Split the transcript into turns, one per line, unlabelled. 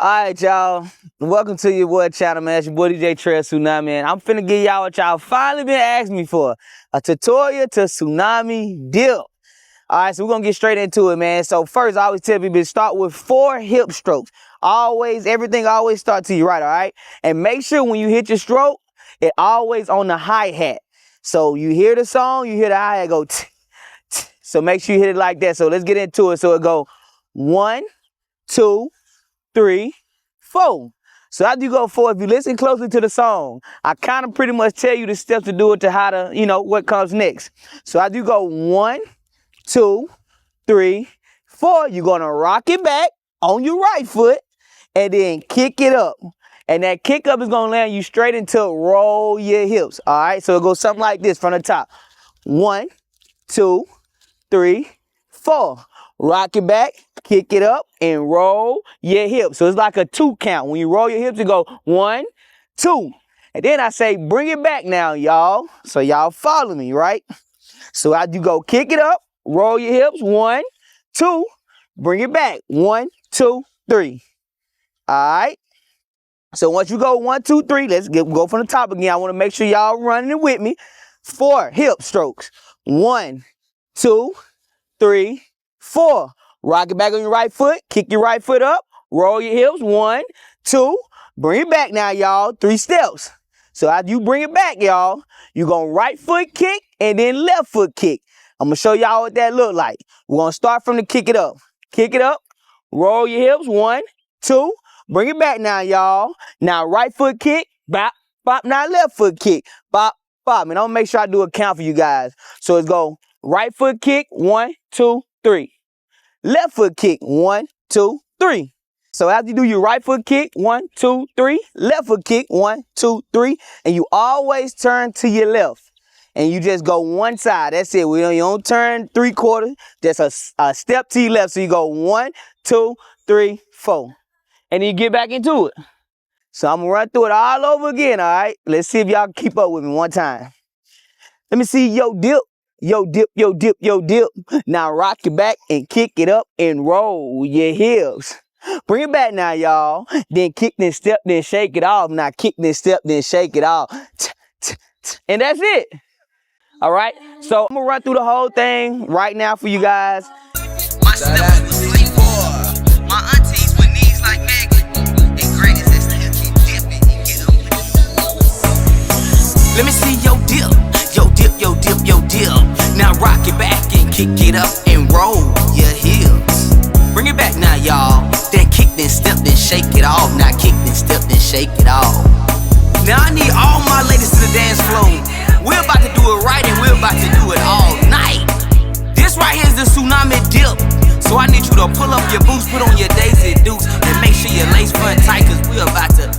Alright, y'all. Welcome to your boy channel, man. It's your boy DJ Trael Tsunami, man. I'm finna give y'all what y'all finally been asking me for. A tutorial to Tsunami Dipp. Alright, so we're gonna get straight into it, man. So first, I always tell people, start with 4 hip strokes. Everything always start to your right, alright? And make sure when you hit your stroke, it always on the hi-hat. So you hear the song, you hear the hi-hat go t, t. So make sure you hit it like that. So let's get into it. So it go 1, 2, 3, 4. So after you go 4, if you listen closely to the song, I kind of pretty much tell you the steps to do it to how to, what comes next. So after you go 1, 2, 3, 4, you're going to rock it back on your right foot and then kick it up. And that kick up is going to land you straight into roll your hips. All right, so it goes something like this from the top. 1, 2, 3, 4. Rock it back, kick it up, and roll your hips. So it's like a 2 count. When you roll your hips, you go 1, 2. And then I say, bring it back now, y'all. So y'all follow me, right? So as you go, kick it up, roll your hips, 1, 2, bring it back, 1, 2, 3. All right. So once you go 1, 2, 3, let's go from the top again. I want to make sure y'all running it with me. 4 hip strokes. 1, 2, 3, 4. Rock it back on your right foot. Kick your right foot up. Roll your hips. 1, 2. Bring it back now, y'all. 3 steps. So after you bring it back, y'all, you're going to right foot kick and then left foot kick. I'm going to show y'all what that look like. We're going to start from the kick it up. Kick it up. Roll your hips. 1, 2. Bring it back now, y'all. Now right foot kick. Bop, bop. Now left foot kick. Bop, bop. And I'm going to make sure I do a count for you guys. So it's go right foot kick. 1, 2, 3. Left foot kick. 1, 2, 3. So after you do your right foot kick, 1, 2, 3. Left foot kick. 1, 2, 3. And you always turn to your left. And you just go one side. That's it. You don't turn 3/4. Just a step to your left. So you go 1, 2, 3, 4. And then you get back into it. So I'm going to run through it all over again, all right? Let's see if y'all can keep up with me one time. Let me see. Yo, dip. Yo, dip, yo, dip, yo, dip. Now rock it back and kick it up and roll your hips. Bring it back now, y'all. Then kick, then step, then shake it off. Now kick, then step, then shake it off. And that's it. All right? So I'm going to run through the whole thing right now for you guys.
My step was like 4. My aunties with knees like Megan. And grannies that still keep dipping and get them. Let me see your dip. Yo dip, yo dip, yo dip. Now rock it back and kick it up and roll your hips. Bring it back now, y'all. Then kick, then step, then shake it off. Now kick, then step, then shake it off. Now I need all my ladies to the dance floor. We're about to do it right and we're about to do it all night. This right here is the Tsunami Dipp. So I need you to pull up your boots, put on your Daisy Dukes, and make sure your lace front tight, cause we're about to